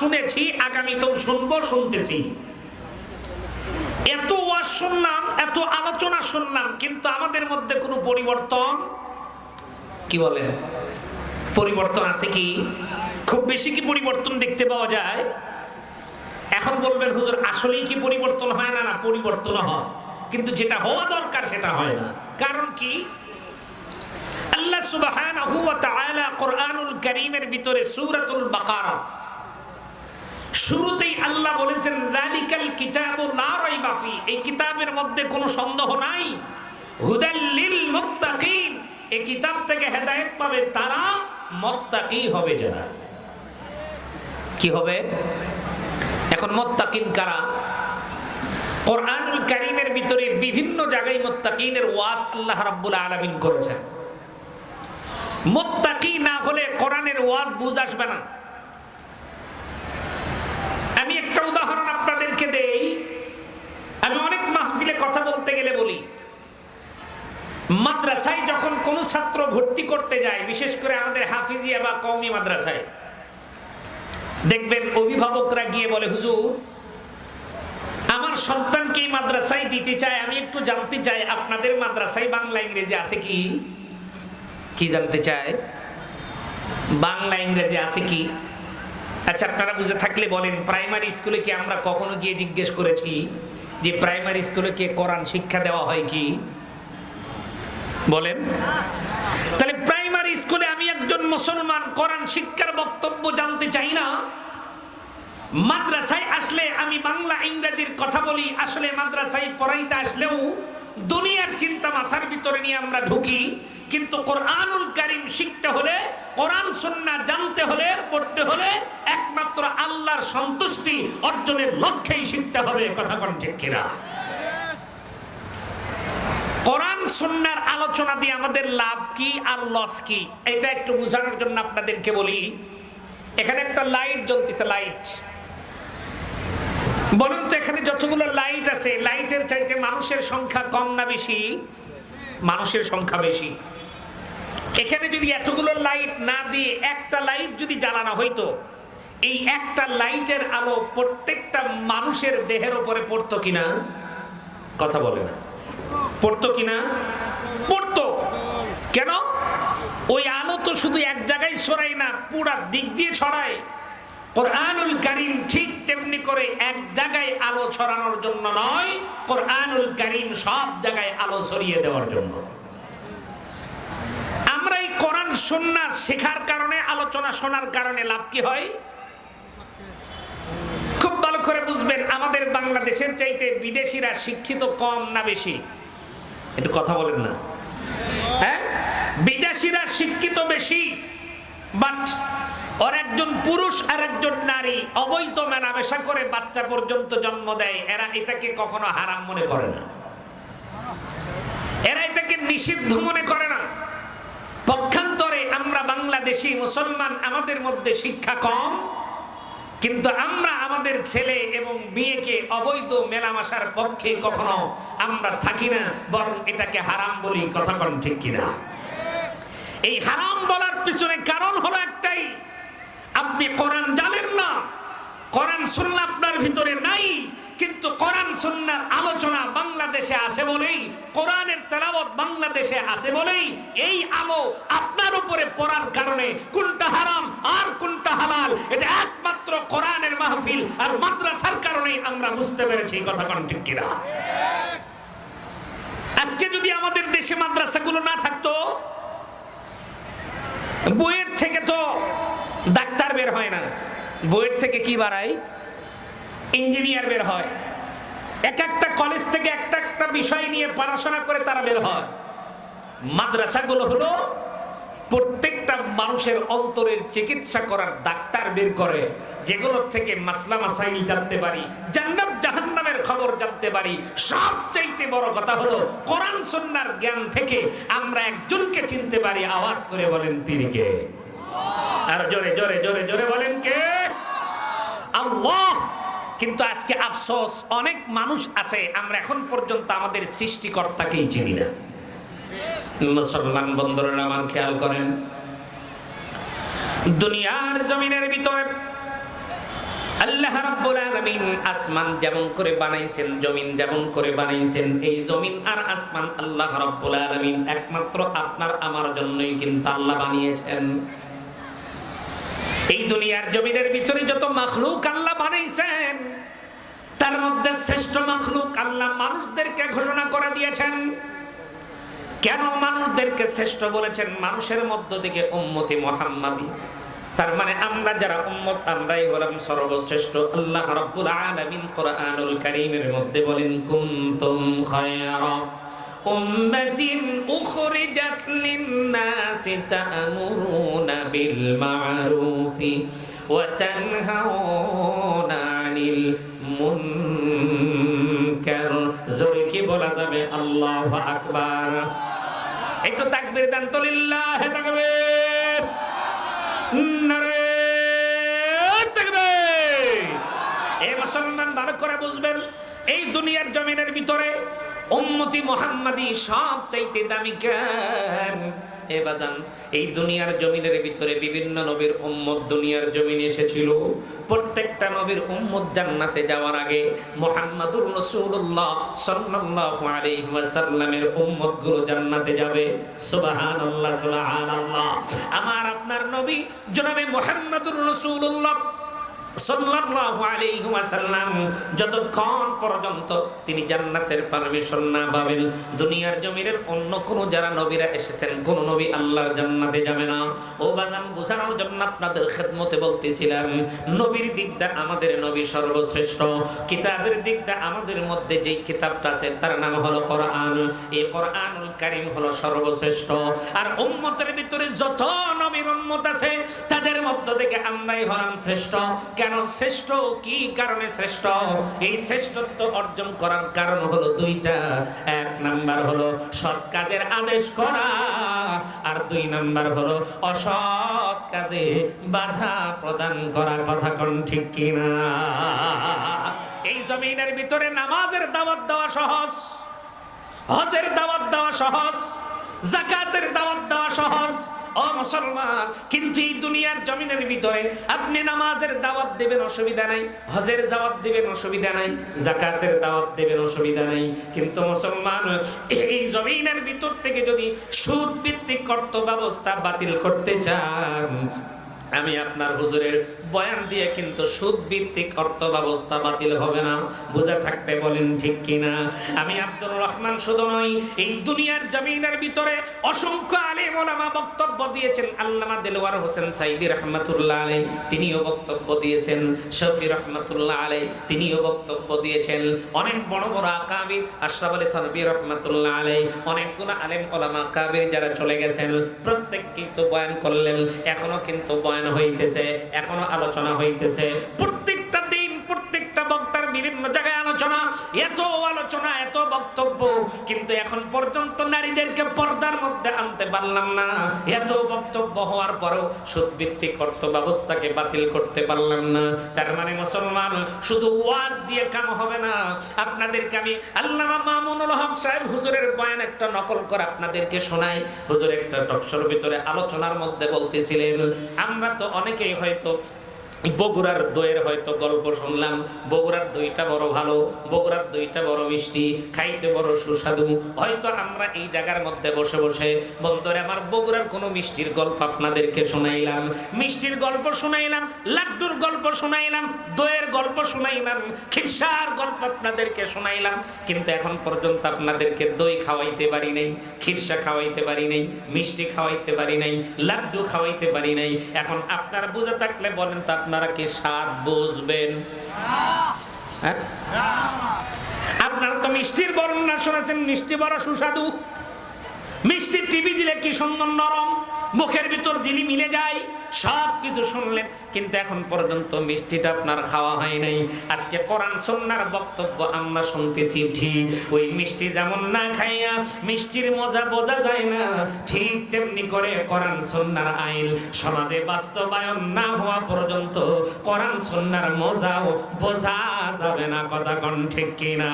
শুনেছি, আগামীতেও শুনবো, শুনতেছি। এত ওয়াজ শুনলাম, এত আলোচনা শুনলাম, কিন্তু আমাদের মধ্যে কোনো পরিবর্তন, কি বলেন, পরিবর্তন আছে কি? খুব বেশি কি পরিবর্তন দেখতে পাওয়া যায়? এখন বলবেন হুজুর আসলেই কি পরিবর্তন হয় না? না, পরিবর্তন হয়, কিন্তু যেটা হওয়া দরকার সেটা হয় না। কারণ কি? আল্লাহ সুবহানাহু ওয়া তাআলা কোরআনুল কারীমের ভিতরে সূরাতুল বাকারা শুরুতেই আল্লাহ বলেছেন যালিকাল কিতাবু লা রাইবা ফি, এই কিতাবের মধ্যে কোনো সন্দেহ নাই, হুদাল লিল মুত্তাকিন, এই কিতাব থেকে হেদায়েত পাবে তারা, মুত্তাকি হবে যারা। কি হবে? এখন মুত্তাকিন কারা? কোরআনুল কারীমের ভিতরে বিভিন্ন জায়গায় মুত্তাকিনের ওয়াজ আল্লাহ রাব্বুল আলামিন করেছেন। মুত্তাকি না হলে কোরআনের ওয়াজ বুঝ আসবে না। আমি একটা উদাহরণ আপনাদেরকে দেই। আমি অনেক মাহফিলে কথা বলতে গেলে বলি, মাদ্রাসায় যখন কোনো ছাত্র ভর্তি করতে যায়, বিশেষ করে আমাদের হাফিজিয়া বা কওমি মাদ্রাসায়, দেখবেন অভিভাবকরা গিয়ে বলে হুজুর আমার সন্তানকে এই মাদ্রাসায় দিতে চায়, আমি একটু জানতে চাই আপনাদের মাদ্রাসায় বাংলা ইংরেজি আছে কি? কি জানতে চায়? বাংলা ইংরেজি আছে কি? আচ্ছা, আপনারা বুঝে থাকলে বলেন, প্রাইমারি স্কুলে কি আমরা কখনো গিয়ে জিজ্ঞেস করেছি যে প্রাইমারি স্কুলে কি কোরআন শিক্ষা দেওয়া হয় কি? বলেন। তাহলে প্রাইমারি স্কুলে আমি একজন মুসলমান কোরআন শিক্ষার বক্তব্য জানতে চাই না? মাদ্রাসায় আসলে আমি বাংলা ইংরেজির কথা বলি, আসলে মাদ্রাসায় পড়াইতে আসলেও দুনিয়ার চিন্তা মাথার ভিতরে নিয়ে আমরা ঢুকি, কিন্তু কোরআনুল কারীম শিখতে হলে, কোরআন সুন্নাহ জানতে হলে, পড়তে হলে একমাত্র আল্লাহর সন্তুষ্টি অর্জনের লক্ষ্যেই শিখতে হবে। কথা কোন ঠিক কিনা? কোরআন সুন্নাহর আলোচনা দিয়ে আমাদের লাভ কি আর লস কি, এটা একটু বোঝানোর জন্য আপনাদেরকে বলি। এখানে একটা লাইট জ্বলতেছে, লাইট। বলুন তো এখানে যতগুলো লাইট আছে, লাইটের চাইতে মানুষের সংখ্যা কম না বেশি? মানুষের সংখ্যা বেশি। এখানে যদি এতগুলো লাইট না দিয়ে একটা লাইট যদি জ্বালানো হইতো, এই একটা লাইটের আলো প্রত্যেকটা মানুষের দেহের উপরে পড়তো কিনা? কথা বলে না। পড়তো কিনা? পড়তো। কেন? ওই আলো তো শুধু এক জায়গায় ছড়ায় না, পুরা দিক দিয়ে ছড়ায়। কোরআনুল কারীম ঠিক তেমনি করে এক জায়গায় আলো ছড়ানোর জন্য নয়, কোরআনুল কারীম সব জায়গায় আলো ছড়িয়ে দেওয়ার জন্য। আমরা এই কোরআন সুন্নাহ শেখার কারণে, আলোচনা শোনার কারণে লাভ কি হয়? খুব ভালো করে বুঝবেন, আমাদের বাংলাদেশের চাইতে বিদেশিরা শিক্ষিত কম না বেশি? একটু কথা বলেন না। হ্যাঁ, বিদেশিরা শিক্ষিত বেশি, বাট ওর একজন পুরুষ আর একজন নারী অবৈধ মেলামেশা করে বাচ্চা পর্যন্ত জন্ম দেয়, এরা এটাকে কখনো হারাম মনে করে না, এরা এটাকে নিষিদ্ধ মনে করে না। পক্ষান্তরে আমরা বাংলাদেশি মুসলমান, আমাদের মধ্যে শিক্ষা কম, কিন্তু আমরা আমাদের ছেলে এবং মেয়েকে অবৈধ মেলামেশার পক্ষে কখনো আমরা থাকি না, বরং এটাকে হারাম বলি। কথা কোন ঠিক কিনা? এই হারাম বলার পিছনে কারণ হলো একটাই, আপনি কোরআন জানেন না, কোরআন সুন্নাহ আপনার ভিতরে নাই, কিন্তু কোরআন সুন্নাহর আলোচনা বাংলাদেশে আছে বলেই, কোরআনের তেলাওয়াত বাংলাদেশে আছে বলেই এই আলো আপনার উপরে পড়ার কারণে কোনটা হারাম আর কোনটা হালাল, এটা একমাত্র কোরআনের মাহফিল আর মাদ্রাসার কারণেই আমরা বুঝতে পেরেছি। কথা কোন ঠিক কিনা? আজকে যদি আমাদের দেশে মাদ্রাসাগুলো না থাকতো, বইয়ের থেকে তো ডাক্তার বের হয় না, বইয়ের থেকে কি বাড়ায়? ইঞ্জিনিয়ার বের হয়। এক একটা কলেজ থেকে একটা একটা বিষয় নিয়ে পড়াশোনা করে তারা বের হয়। মাদ্রাসাগুলো হলো প্রত্যেকটা মানুষের অন্তরের চিকিৎসা করার ডাক্তার বের করে, যেগুলোর থেকে মাসলা মাসাইল জানতে পারি, জান্নাত জাহান্নামের খবর জানতে পারি। সবচাইতে বড় কথা হলো কোরআন সুন্নাহর জ্ঞান থেকে আমরা একজনকে চিনতে পারি। আওয়াজ করে বলেন তিনি কে? আর জোরে জোরে জোরে জোরে বলেন কে? আল্লাহ। কিন্তু আজকে আফসোস, অনেক মানুষ আছে আমরা এখন পর্যন্ত আমাদের সৃষ্টিকর্তাকেই চিনি না। মুসলমান বন্ধুরা আমার খেয়াল করেন, দুনিয়ার জমিনের ভিতরে রাব্বুল আলামিন আসমান যেমন করে বানাইছেন, জমিন যেমন করে বানাইছেন, এই জমিন আর আসমান আল্লাহ রাব্বুল আলামিন একমাত্র আপনার আমার জন্যই কিন্তু আল্লাহ বানিয়েছেন। এই দুনিয়ার জমিনের ভিতরে যত মাখলুক আল্লাহ বানাইছেন, তার মধ্যে শ্রেষ্ঠ মাখলুক আল্লাহ মানুষদেরকে ঘোষণা করে দিয়েছেন। কেন মানুষদেরকে শ্রেষ্ঠ বলেছেন? মানুষের মধ্য থেকে উম্মতি মুহাম্মাদি, তার মানে আমরা যারা উম্মত আমরাই হলাম সর্বশ্রেষ্ঠ। আল্লাহ রাব্বুল আলামিন কোরআনুল কারীমের মধ্যে বলেন, কুনতুম খায়রা উম্মাতিন উখরিজাত লিন-নাসি তা'মুরুনা বিল মা'রুফি ওয়া তানহাউনা আনিল মুনকার। জোরে কি বলা যাবে? আল্লাহু আকবার। একটু তাকবীর দেন তো, লিল্লাহি তাকবীর, নারে তাকবীর। এই মুসলমান ভালো করে বুঝবেন, এই দুনিয়ার জমিনের ভিতরে উম্মতি মুহাম্মাদি সবচাইতে দামি। কেন এ বাজান? এই দুনিয়ার জমিনের ভিতরে বিভিন্ন নবীর উম্মত দুনিয়ার জমিনে এসেছিল। প্রত্যেকটা নবীর উম্মত জান্নাতে যাওয়ার আগে মুহাম্মাদুর রাসূলুল্লাহ সাল্লাল্লাহু আলাইহি ওয়াসাল্লামের উম্মতগুলো জান্নাতে যাবে। সুবহানাল্লাহ, সুবহানাল্লাহ। আমার আপনার নবী জনাবে মুহাম্মাদুর রাসূলুল্লাহ সাল্লাল্লাহু আলাইহি ওয়াসাল্লাম যতক্ষণ পর্যন্ত তিনি জান্নাতের পারমিশন না পাবেন, দুনিয়ার জমিনের অন্য কোন যারা নবীরা এসেছেন কোন নবী আল্লাহর জান্নাতে যাবে না। ও বাজান, বোঝানোর জন্য আপনাদের খেদমতে বলতেছিলাম, নবীর দিক দিয়ে আমাদের নবী সর্বশ্রেষ্ঠ। কিতাবের দিক দিয়ে আমাদের মধ্যে যেই কিতাবটা আছে তার নাম হলো কোরআন। এই কোরআনুল কারীম হলো সর্বশ্রেষ্ঠ। আর উম্মতের ভিতরে যত নবীর উম্মত আছে তাদের মধ্য থেকে আমরাই হলাম শ্রেষ্ঠ। কেন শ্রেষ্ঠ? কি কারণে শ্রেষ্ঠ? এই শ্রেষ্ঠত্ব অর্জন করার কারণ হলো দুইটা। এক নাম্বার হলো সৎ কাজের আদেশ করা, আর দুই নাম্বার হলো অসৎ কাজে বাধা প্রদান করা। কথা কোন ঠিক কিনা? এই জমিনের ভিতরে নামাজের দাওয়াত দেওয়া সহজ, হজের দাওয়াত দেওয়া সহজ, যাকাতের দাওয়াত দেওয়া সহজ। ও মুসলমান, কিন্তু এই দুনিয়ার জমিনের ভিতরে আপনি নামাজের দাওয়াত দেবেন, অসুবিধা নাই, হজের দাওয়াত দেবেন, অসুবিধা নাই, যাকাতের দাওয়াত দেবেন, অসুবিধা নাই। কিন্তু মুসলমান, এই জমিনের ভিতর থেকে যদি সুদ ভিত্তিক অর্থ ব্যবস্থা বাতিল করতে চান, আমি আপনার হুজুরের বয়ান দিয়ে কিন্তু সুদ ভিত্তিক অর্থ ব্যবস্থা বাতিল হবে না। বুঝা থাকতে বলেন ঠিক কিনা? আমি আব্দুর রহমান শুধু নই, এই দুনিয়ার জমিনের ভিতরে অসংখ্য আলেম ওলামা বক্তব্য দিয়েছেন। আল্লামা দেলোয়ার হোসেন সাইদি রহমাতুল্লাহ আলাইহি তিনিও বক্তব্য দিয়েছেন, শফি রহমাতুল্লাহ আলাইহি তিনিও বক্তব্য দিয়েছেন। অনেক বড় বড় আকাবির, আশরাফ আলী থানভী রহমাতুল্লাহ আলাইহি, অনেকগুলো আলেম ওলামা কাবির যারা চলে গেছেন, প্রত্যেককেই তো বয়ান করলেন। এখনো কিন্তু বয়ান হইতেছে, এখনো আলোচনা হইতেছে। প্রত্যেকটা দিন প্রত্যেকটা বক্তার বিভিন্ন জায়গায় আলোচনা, এত আলোচনা, এত বক্তব্য, কিন্তু এখন পর্যন্ত নারীদেরকে পর্দার মধ্যে আনতে পারলাম না। এত বক্তব্য হওয়ার পরেও সুদভিত্তিক অর্থ ব্যবস্থাকে বাতিল করতে পারলাম না। তার মানে মুসলমান, শুধু ওয়াজ দিয়ে কাম হবে না। আপনাদেরকে আমি আল্লামা মামুনুল হক সাহেব হুজুরের বয়ান একটা নকল করে আপনাদেরকে শোনাই। হুজুর একটা টকশোর ভিতরে আলোচনার মধ্যে বলতেছিলেন, আমরা তো অনেকেই হয়তো বগুড়ার দইয়ের হয়তো গল্প শুনলাম, বগুড়ার দইটা বড় ভালো, বগুড়ার দইটা বড় মিষ্টি, খাইতে বড় সুস্বাদু। হয়তো আমরা এই জায়গার মধ্যে বসে বসে বন্ধুরে আমার বগুড়ার কোনো মিষ্টির গল্প আপনাদেরকে শোনাইলাম, মিষ্টির গল্প শোনাইলাম, লাড্ডুর গল্প শোনাইলাম, দইয়ের গল্প শোনাইলাম, খিরসার গল্প আপনাদেরকে শোনাইলাম, কিন্তু এখন পর্যন্ত আপনাদেরকে দই খাওয়াইতে পারি নাই, খিরসা খাওয়াইতে পারি নাই, মিষ্টি খাওয়াইতে পারি নাই, লাড্ডু খাওয়াইতে পারি নাই। এখন আপনারা বুঝে থাকলে বলেন তো, আপনারা কি স্বাদ বুঝবেন? আপনারা তো মিষ্টির বর্ণনা শুনেছেন, মিষ্টি বড় সুস্বাদু, মিষ্টি টিভি দিলে কি সুন্দর নরম, মুখের ভিতর দিলি মিলে যায়, সব কিছু শুনলেন, কিন্তু এখন পর্যন্ত মিষ্টিটা আপনার খাওয়া হয় নাই। আজকে কোরআন সুন্নাহর বক্তব্য আমরা শুনতেছি, ঠিক ওই মিষ্টি যেমন না খাইয়া মিষ্টির মজা বোঝা যায় না, ঠিক তেমনি করে কোরআন সুন্নাহর আইন সমাজে বাস্তবায়ন না হওয়া পর্যন্ত কোরআন সুন্নাহর মজাও বোঝা যাবে না। কথা কোন ঠিক কিনা?